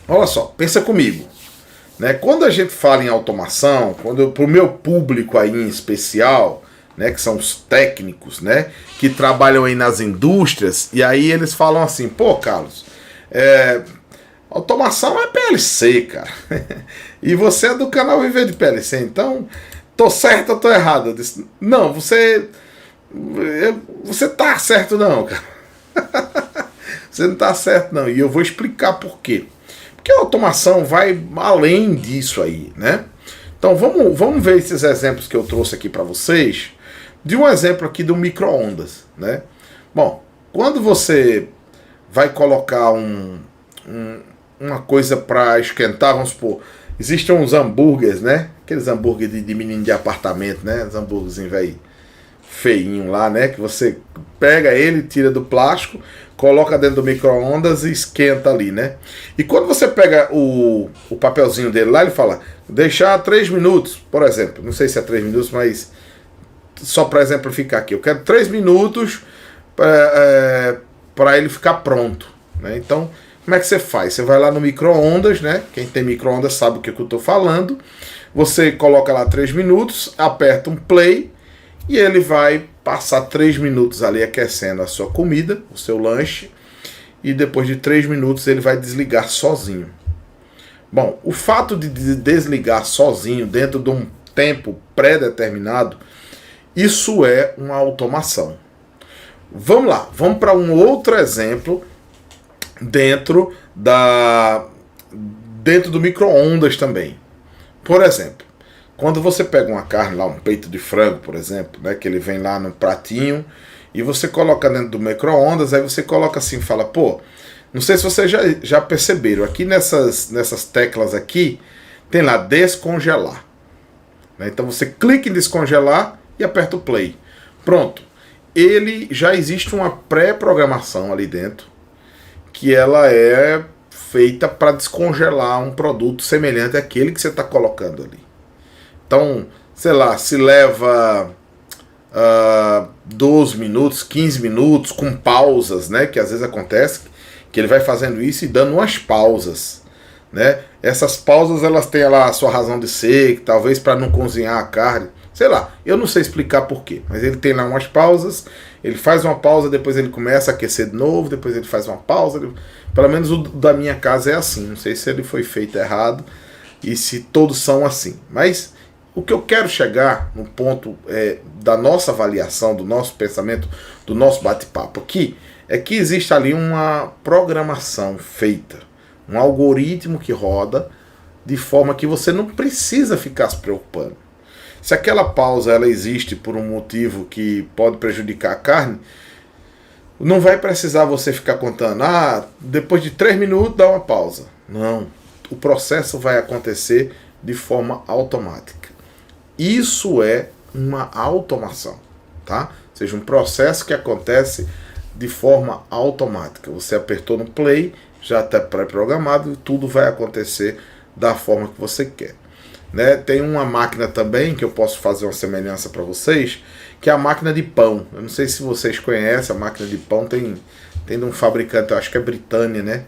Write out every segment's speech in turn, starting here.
Olha só, pensa comigo, né? Quando a gente fala em automação, para o meu público aí em especial, né, que são os técnicos, né, que trabalham aí nas indústrias, e aí eles falam assim, pô, Carlos, automação é PLC, cara. E você é do canal Viver de PLC, então tô certo ou tô errado? Eu disse, não, você tá certo não, cara. Você não tá certo não, e eu vou explicar por quê. Porque a automação vai além disso aí, né? Então vamos ver esses exemplos que eu trouxe aqui para vocês, de um exemplo aqui do micro-ondas, né? Bom, quando você vai colocar uma coisa para esquentar, vamos supor, existem uns hambúrgueres, né? Aqueles hambúrgueres de menino de apartamento, né? Os hambúrgueres velho feinho lá, né? Que você pega ele, tira do plástico, coloca dentro do micro-ondas e esquenta ali, né? E quando você pega o papelzinho dele lá, ele fala, deixar 3 minutos, por exemplo. Não sei se é 3 minutos, mas só para exemplificar aqui. Eu quero 3 minutos para ele ficar pronto, né? Então, como é que você faz? Você vai lá no micro-ondas, né? Quem tem micro-ondas sabe o que eu estou falando. Você coloca lá 3 minutos, aperta um play e ele vai passar 3 minutos ali aquecendo a sua comida, o seu lanche, e depois de 3 minutos ele vai desligar sozinho. Bom, o fato de desligar sozinho dentro de um tempo pré-determinado, isso é uma automação. Vamos lá, vamos para um outro exemplo dentro do micro-ondas também. Por exemplo, quando você pega uma carne lá, um peito de frango, por exemplo, né, que ele vem lá no pratinho, e você coloca dentro do micro-ondas, aí você coloca assim, fala, pô, não sei se vocês já perceberam, aqui nessas teclas aqui, tem lá descongelar. Né? Então você clica em descongelar e aperta o play. Pronto. Ele já existe uma pré-programação ali dentro, que ela é feita para descongelar um produto semelhante àquele que você está colocando ali. Então, sei lá, se leva 12 minutos, 15 minutos, com pausas, né? Que às vezes acontece que ele vai fazendo isso e dando umas pausas, né? Essas pausas, elas têm lá a sua razão de ser, que talvez para não cozinhar a carne, sei lá, eu não sei explicar porquê, mas ele tem lá umas pausas, ele faz uma pausa, depois ele começa a aquecer de novo, depois ele faz uma pausa, pelo menos o da minha casa é assim, não sei se ele foi feito errado e se todos são assim, mas o que eu quero chegar no ponto da nossa avaliação, do nosso pensamento, do nosso bate-papo aqui, é que existe ali uma programação feita, um algoritmo que roda de forma que você não precisa ficar se preocupando. Se aquela pausa ela existe por um motivo que pode prejudicar a carne, não vai precisar você ficar contando, depois de 3 minutos dá uma pausa. Não, o processo vai acontecer de forma automática. Isso é uma automação, tá? Ou seja, um processo que acontece de forma automática. Você apertou no play, já está pré-programado e tudo vai acontecer da forma que você quer. Né? Tem uma máquina também que eu posso fazer uma semelhança para vocês, que é a máquina de pão. Eu não sei se vocês conhecem, a máquina de pão tem de um fabricante, eu acho que é Britânia, né?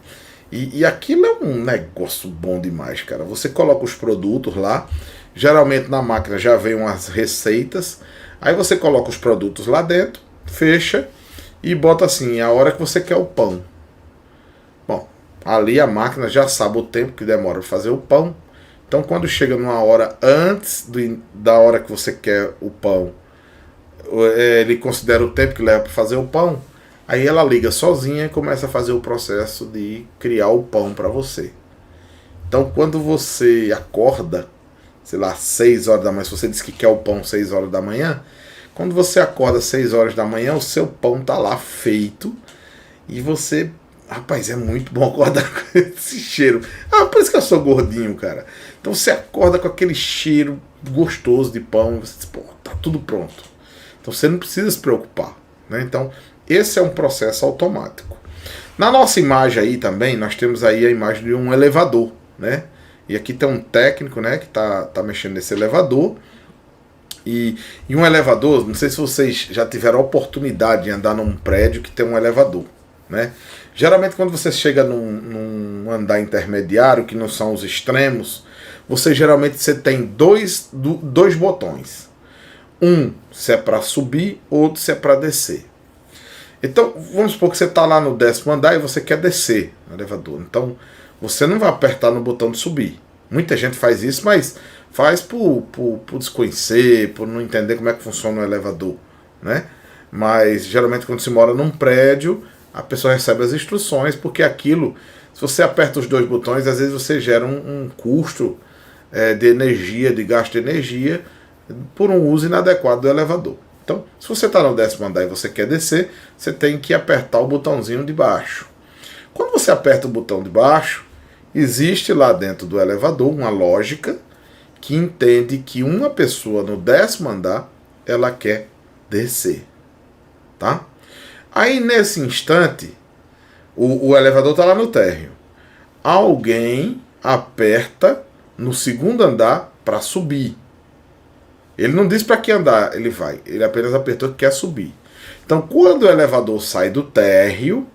E aquilo é um negócio bom demais, cara. Você coloca os produtos lá, geralmente na máquina já vem umas receitas, aí você coloca os produtos lá dentro, fecha e bota assim, a hora que você quer o pão. Bom, ali a máquina já sabe o tempo que demora para fazer o pão. Então quando chega numa hora antes da hora que você quer o pão, ele considera o tempo que leva para fazer o pão, aí ela liga sozinha e começa a fazer o processo de criar o pão para você. Então quando você acorda, sei lá, 6 horas da manhã, se você diz que quer o pão 6 horas da manhã, quando você acorda 6 horas da manhã, o seu pão tá lá feito e você... Rapaz, é muito bom acordar com esse cheiro. Por isso que eu sou gordinho, cara. Então você acorda com aquele cheiro gostoso de pão e você diz, pô, tá tudo pronto. Então você não precisa se preocupar, né? Então esse é um processo automático. Na nossa imagem aí também, nós temos aí a imagem de um elevador, né? E aqui tem um técnico, né, que tá mexendo nesse elevador. E um elevador, não sei se vocês já tiveram a oportunidade de andar num prédio que tem um elevador. né? Geralmente quando você chega num andar intermediário, que não são os extremos, você tem dois botões. Um se é para subir, outro se é para descer. Então, vamos supor que você está lá no 10º andar e você quer descer no elevador. Então, você não vai apertar no botão de subir. Muita gente faz isso, mas faz por desconhecer, por não entender como é que funciona o elevador, né? Mas, geralmente, quando se mora num prédio, a pessoa recebe as instruções, porque aquilo, se você aperta os dois botões, às vezes você gera um custo de energia, de gasto de energia, por um uso inadequado do elevador. Então, se você está no 10º andar e você quer descer, você tem que apertar o botãozinho de baixo. Quando você aperta o botão de baixo, existe lá dentro do elevador uma lógica que entende que uma pessoa no 10º andar, ela quer descer. Tá? Aí, nesse instante, o elevador está lá no térreo. Alguém aperta no 2º andar para subir. Ele não diz para que andar ele vai, ele apenas apertou que quer subir. Então, quando o elevador sai do térreo,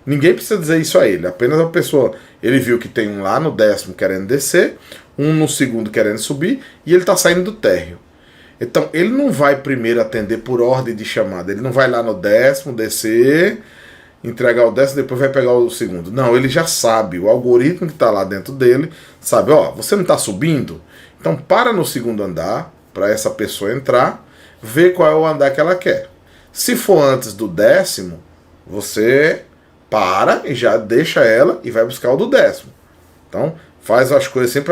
ninguém precisa dizer isso a ele, apenas a pessoa, ele viu que tem um lá no 10º querendo descer, um no 2º querendo subir, e ele está saindo do térreo. Então, ele não vai primeiro atender por ordem de chamada, ele não vai lá no 10º descer, entregar o 10º, depois vai pegar o 2º. Não, ele já sabe, o algoritmo que está lá dentro dele, sabe, você não está subindo? Então, para no 2º andar, para essa pessoa entrar, ver qual é o andar que ela quer. Se for antes do 10º, você para e já deixa ela e vai buscar o do 10º. Então, faz as coisas assim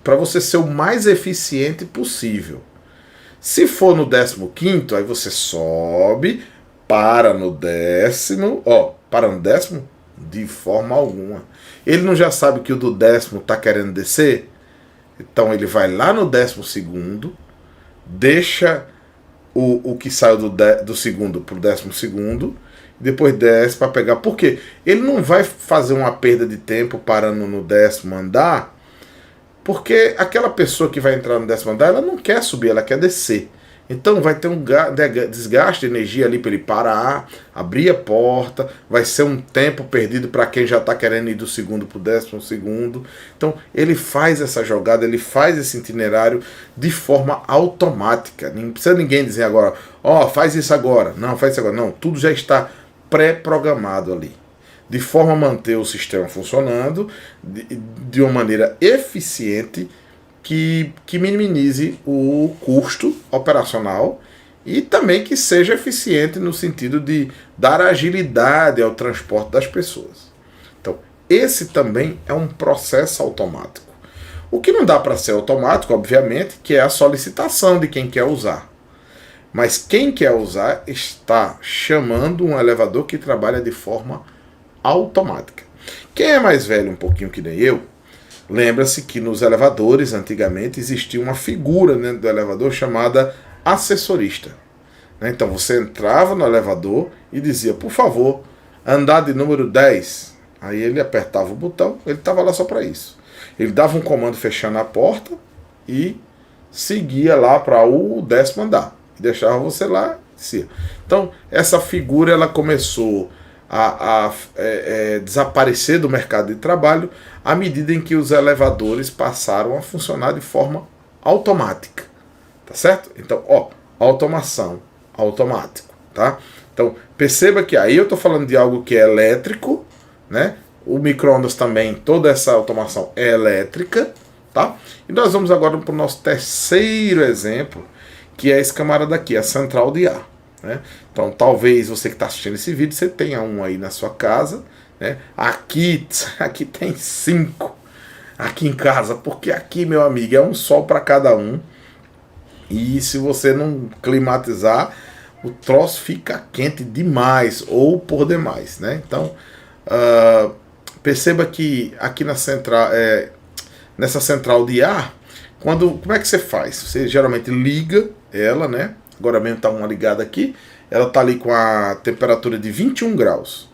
para você ser o mais eficiente possível. Se for no 15º, aí você sobe, para no 10º, para no 10º? De forma alguma. Ele não já sabe que o do 10º está querendo descer? Então ele vai lá no 12º, deixa o que saiu do 2º para o 12º, depois desce para pegar. Por quê? Ele não vai fazer uma perda de tempo parando no 10º andar, porque aquela pessoa que vai entrar no 10º andar, ela não quer subir, ela quer descer. Então vai ter um desgaste de energia ali para ele parar, abrir a porta, vai ser um tempo perdido para quem já está querendo ir do 2º para o 12º. Então ele faz essa jogada, ele faz esse itinerário de forma automática. Não precisa ninguém dizer agora, faz isso agora. Não, faz isso agora. Não, tudo já está pré-programado ali. De forma a manter o sistema funcionando de uma maneira eficiente, que minimize o custo operacional e também que seja eficiente no sentido de dar agilidade ao transporte das pessoas. Então, esse também é um processo automático. O que não dá para ser automático, obviamente, que é a solicitação de quem quer usar. Mas quem quer usar está chamando um elevador que trabalha de forma automática. Quem é mais velho um pouquinho que nem eu, lembra-se que nos elevadores, antigamente, existia uma figura dentro do elevador chamada assessorista. Então você entrava no elevador e dizia, por favor, andar de número 10. Aí ele apertava o botão, ele estava lá só para isso. Ele dava um comando fechando a porta e seguia lá para o 10º andar. E deixava você lá e descia. Então essa figura ela começou a desaparecer do mercado de trabalho à medida em que os elevadores passaram a funcionar de forma automática, tá certo? Então, automação, automático, tá? Então, perceba que aí eu estou falando de algo que é elétrico, né? O micro-ondas também, toda essa automação é elétrica, tá? E nós vamos agora para o nosso terceiro exemplo, que é esse camarada aqui, a central de ar. Né? Então talvez você que está assistindo esse vídeo, você tenha um aí na sua casa, né? Aqui tem 5 aqui em casa, porque aqui, meu amigo, é um sol para cada um, e se você não climatizar, o troço fica quente demais ou por demais, né? Então perceba que aqui na central, nessa central de ar, como é que você faz? Você geralmente liga ela, né? Agora mesmo está uma ligada aqui, ela está ali com a temperatura de 21 graus.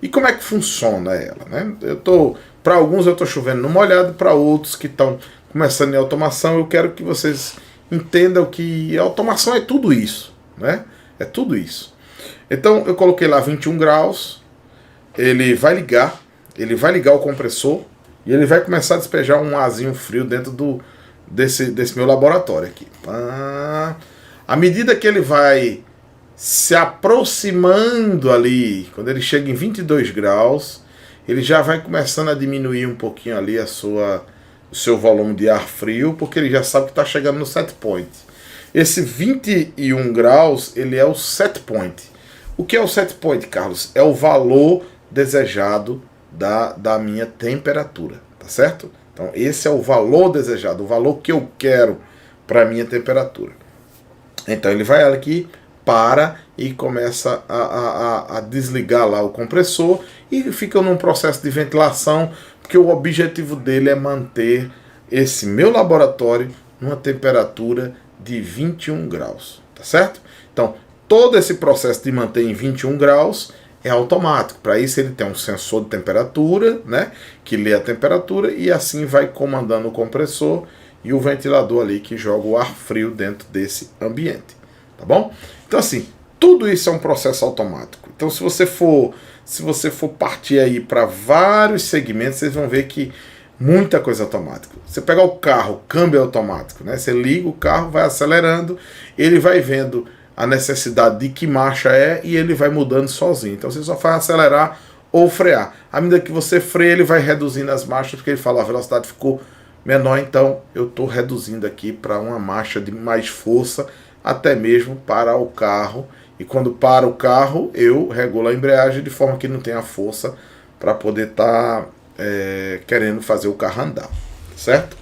E como é que funciona ela? Né? Para alguns eu estou chovendo no molhado, para outros que estão começando em automação, eu quero que vocês entendam que a automação é tudo isso. Né? É tudo isso. Então eu coloquei lá 21 graus, ele vai ligar o compressor e ele vai começar a despejar um arzinho frio dentro desse meu laboratório aqui. À medida que ele vai se aproximando ali, quando ele chega em 22 graus, ele já vai começando a diminuir um pouquinho ali o seu volume de ar frio, porque ele já sabe que está chegando no set point. Esse 21 graus, ele é o set point. O que é o set point, Carlos? É o valor desejado da minha temperatura, tá certo? Então esse é o valor desejado, o valor que eu quero para a minha temperatura. Então ele vai aqui, para e começa a desligar lá o compressor e fica num processo de ventilação, porque o objetivo dele é manter esse meu laboratório numa temperatura de 21 graus, tá certo? Então todo esse processo de manter em 21 graus é automático. Para isso ele tem um sensor de temperatura, né, que lê a temperatura e assim vai comandando o compressor e o ventilador ali que joga o ar frio dentro desse ambiente, tá bom? Então assim, tudo isso é um processo automático. Então se você for partir aí para vários segmentos, vocês vão ver que muita coisa automática. Você pegar o carro, o câmbio é automático, né? Você liga o carro, vai acelerando, ele vai vendo a necessidade de que marcha é e ele vai mudando sozinho. Então você só faz acelerar ou frear. À medida que você freia, ele vai reduzindo as marchas, porque ele fala, a velocidade ficou menor, então eu estou reduzindo aqui para uma marcha de mais força, até mesmo para o carro. E quando para o carro, eu regulo a embreagem de forma que não tenha força para poder estar querendo fazer o carro andar, certo?